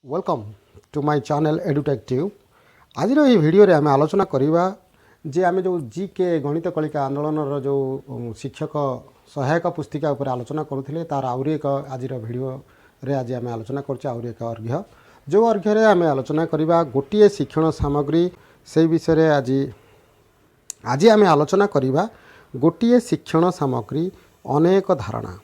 Welcome to my channel Edutective. आज ये video रे आम आलोचना करवा जे आम जो जीके गणित कलिका आंदोलन जो शिक्षक सहायक पुस्तिका उपर आलोचना करुले तार आउरी एक आज वीडियो रे आज आम आलोचना कर एक अर्घ्य जो अर्घ्य आम आलोचना करवा गोटे शिक्षण सामग्री से विषय आज आज आम आलोचना करवा गोटे शिक्षण सामग्री अनेक धारणा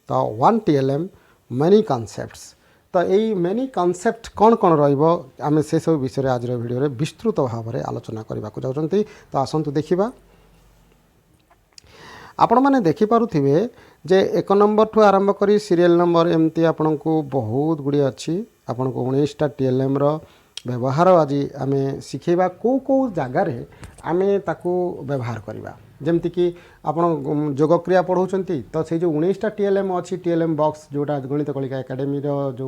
तो वन TLM मेनी कॉन्सेप्ट्स तो यही मेनी कॉन्सेप्ट कौन कौन रमें से सब विषय आज वीडियो विस्तृत भाव में आलोचना करने को चाहते तो आसतु देखा आपण मैंने देखिपे जे 1 नंबर ठू आरंभ कर सीरियल नंबर एमती आपण को बहुत गुड़ी अच्छी आपण को 19टा TLM रो व्यवहार आज आम शिखेबा को जगार आम ताकू व्यवहार करवा जमती कि आपण जोग क्रिया पढ़ाऊँच तो से जो 19टा TLM अच्छी TLM बॉक्स जोटा गणित कलिका एकेडमी जो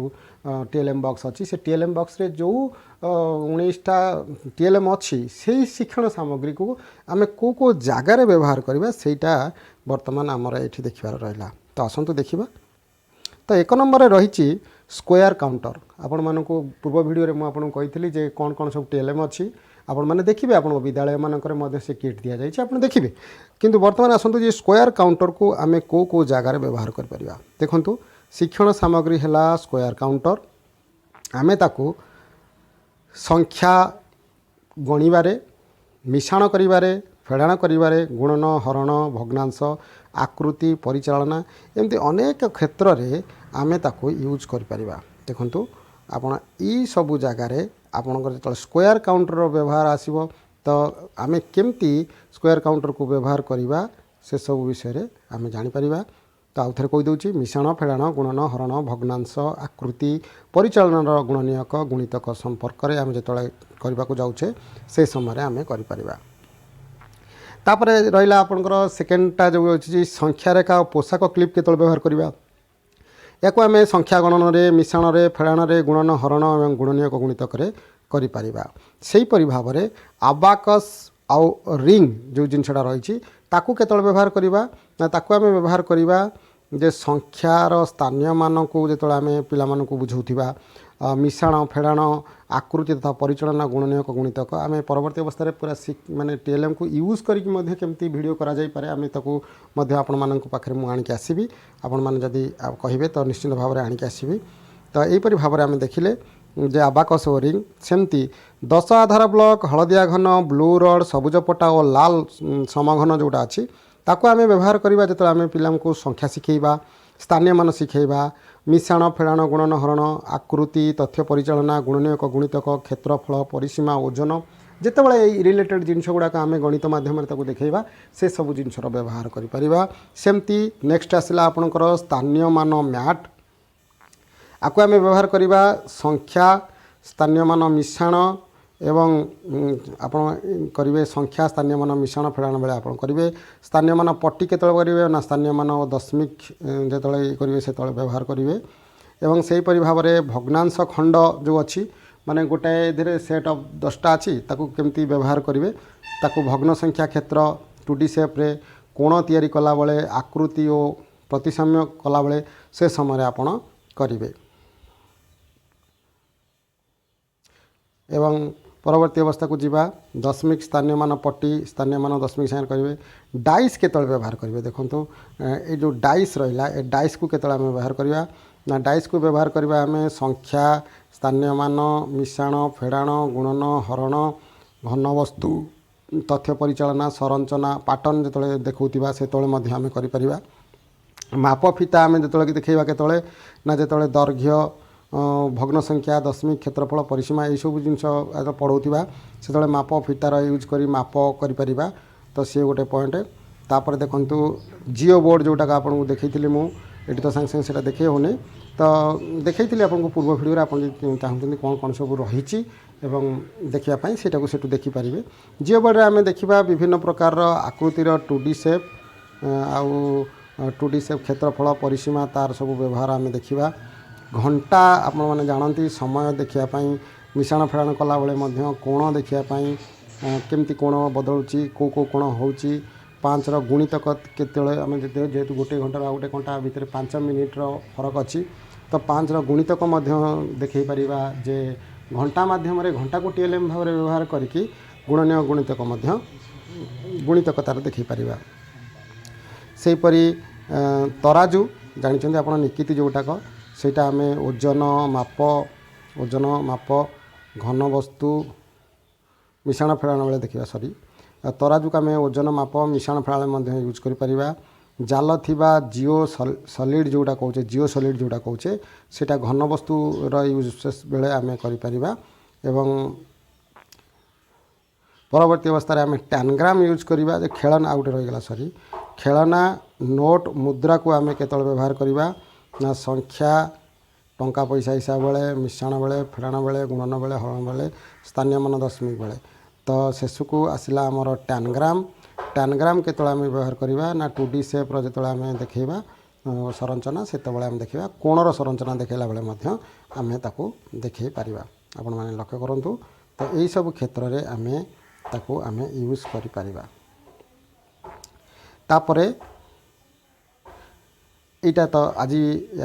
TLM बॉक्स अच्छी से TLM बॉक्स रे जो 19टा TLM अच्छी से शिक्षण सामग्री को आम को जगार व्यवहार करवा सेटा वर्तमान आमर ये देखिबार रहा तो आसतु देखा तो 1 नंबर रही स्क्वायर काउंटर आपण मानक पूर्व वीडियो में आपको कही जे कौन कौन सब TLM अच्छी आपण मैंने देखिए आप विद्यालय मानक से किट दि जाए आप देखिए किंतु वर्तमान आसतु जे स्क्वायर काउंटर को आम को जगार व्यवहार कर देखु शिक्षण सामग्री है स्क्वायर काउंटर आम ताकू संख्या गणिबारे मिश्रण करिबारे फेड़ाण करिबारे गुणन हरण भग्नांश आकृति परिचालना एमती अनेक क्षेत्र में आम ताकू यूज करिपरिबा देखंतु आपण ई सबु जगार आपणकर जो स्क्वायर काउंटर व्यवहार आसीबो तो आम केमती स्क्वायर काउंटर को व्यवहार करवा से सब विषय आम जानीपर तो आउ थे कहीदे मिश्रण फेड़ाण गुणन हरण भग्नांश आकृति परिचालन गुणनीयक गुणितक संपर्क में आम जो करने को जाऊे से समय आम कर तापरे रहा आपंकर सेकेंडटा जो अच्छी संख्या रेखा और पोशाक क्लिप के व्यवहार करवा या आम संख्या गणन में मिश्रण में फेड़ाण में गुणन हरण और गुणनीयक गुणितक सेहीपरि भाव में आबाकस आउ रिंग जो जिनसा रही ताकू केत व्यवहार करवा ताकू आम व्यवहार करवा जे संख्यार स्थानीय मान को जो आम पिला बुझाऊा मिश्रण फेड़ाण आकृति तथा परिचालना गुणनीयक गुणितक आम परवर्त अवस्था पूरा माने TLM को यूज करके केमती वीडियो करा जाई पारे आम ताकू आपण मानक पाखे मुझे आणिक आसबि आपण मैंने जदि कहे तो निश्चित भाव में आणिक आसबि तो यहीपरि भाव में आम देखिले जे आबाकस ओ रिंग सेमती 10 आधार ब्लॉक हलदिया घन ब्लू रड सबुज पटा और लाल समघन जोटा अच्छी ताकू आम व्यवहार करवा जो आम पिला को संख्या शिखेबा स्थानीय मान शिखेबा मिश्रण फेड़ाण गुणन हरण आकृति तथ्य परिचालना गुणनीयक गुणितक क्षेत्रफल परिसीमा ओजन जितेबाला रिलेटेड जिनस गुड़ाक आम गणित मध्यम देखा से सब जिनस व्यवहार करें सेमती नेक्स्ट आसला आपणकर स्थानीय मान मैट आपको आम व्यवहार करवा संख्या स्थानीय मान मिश्रण एवं आपण करेंगे संख्या स्थानीय मान मिश्रण फेड़ाण बेले आप करेंगे स्थानीय मान पट्टी के करेंगे ना स्थानीय मान दशमिक जो करेंगे से व्यवहार करेंगे एवं से ही भाव में भग्नांश खंड जो अच्छी माने गोटाए धीरे सेट ऑफ 10टा अच्छी ताकू केमती व्यवहार करेंगे ताकू भग्न संख्या क्षेत्र 2D शेप्रे कोण तैयारी कला बेले आकृति और प्रतिसाम्य कला बेले से समय आपण करेंगे एवं परवर्ती अवस्था को जीवा दशमिक स्थानीय मान पट्टी स्थानीय मान दशमिक साइन करेंगे डाइस के व्यवहार करेंगे देखो ये जो डाइस रहा है डाइस को केतल आम व्यवहार करवा ना डाइस को व्यवहार करवा आम संख्या स्थानीय मान मिश्रण फेड़ाण गुणन हरण घन वस्तु तथ्य परिचालना संरचना पैटर्न जो देखा से आम कर माप फिता आम जो देखा के ना जो दैर्घ्य भग्न संख्या दशमिक क्षेत्रफल परिसीमा यही सब जिन पढ़ाऊा से माप फितार यूज कर माप कर तो सी गोटे पॉइंट तापर देखु जिओ बोर्ड जोटा आपको देखी मुझे तो सागे सागे से देखे होनी तो देखी आपको पूर्व भिडियो आप चाहते कौन कौन सब रही देखापी से देखिपारे जिओ बोर्ड में आम देखा विभिन्न प्रकार आकृतिर 2D शेप आउ 2D शेप क्षेत्रफल परिसीमा तार सब व्यवहार आम देखा घंटा आप मैंने जानती समय देखापी मिश्रण फेड़ाण कला बेले कोण देखापी केमती कोण बदलुची को कोण हो 5 गुणितक केत आम जेहेतु गोटे घंटा गोटे घंटा भितर 5 मिनिट्र फरक अच्छी तो 5 गुणितक देखई परिबा जे घंटा माध्यम घंटा को टीएलएम भाव में व्यवहार करके गुणनीय गुणितक तार देखई परिबा। सेहीपरि तराजू जानी आप निकिति जोटाक सेटा आम ओजन माप घन वस्तु मिश्रण फेड़ाण बेले देखा सॉरी तराजू को आम ओजन माप मिश्रण फेड़ाण यूज कर जाल थिबा जिओ सॉलिड जोटा कौचे जिओ सॉलिड जोटा कौचे सेटा घन वस्तुर यूजेस बेले आम करिपरिबा। एवं परवर्ती अवस्था आम टैनग्राम यूज करवा खेलना आउट रहीगला सॉरी खेलना नोट मुद्रा को आम केतल व्यवहार करवा ना संख्या टंका पैसा हिसाब बेले मिश्रण बेले फेड़ाण बेले गुणन बेले हरण बेले स्थानीय मान दशमिक बेले तो शेष को आसला आमर टैनग्राम केतल आम व्यवहार करवा ना 2D सेप्र जो आम देखा संरचना से आम देखा कोणर संरचना देखला बेले आम ताकू देखे पारिबा। आपण माने लक्ष्य करंतु तो यही सब क्षेत्र में आम ताकू आम यूज करि परिबा। तापरे यहाँ तो आज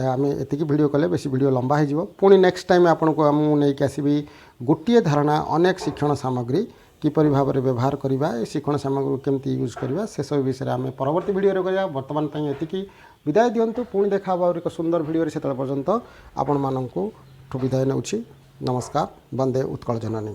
आम एतिकी वीडियो कले बेसी वीडियो लंबा हो पुणी नेक्स्ट टाइम आपन को नहीं आसबि गोटे धारणा अनेक शिक्षण सामग्री किपरि भाव में व्यवहार करवा शिक्षण सामग्री केमती यूज करवा से सब विषय आम परवर्ती वीडियो करवा। बर्तमान एतिकी विदाय दिंतु पुणी देखा एक सुंदर वीडियो से पर्यंत आपण मानू विदाय नौछि। नमस्कार। वंदे उत्कल जननी।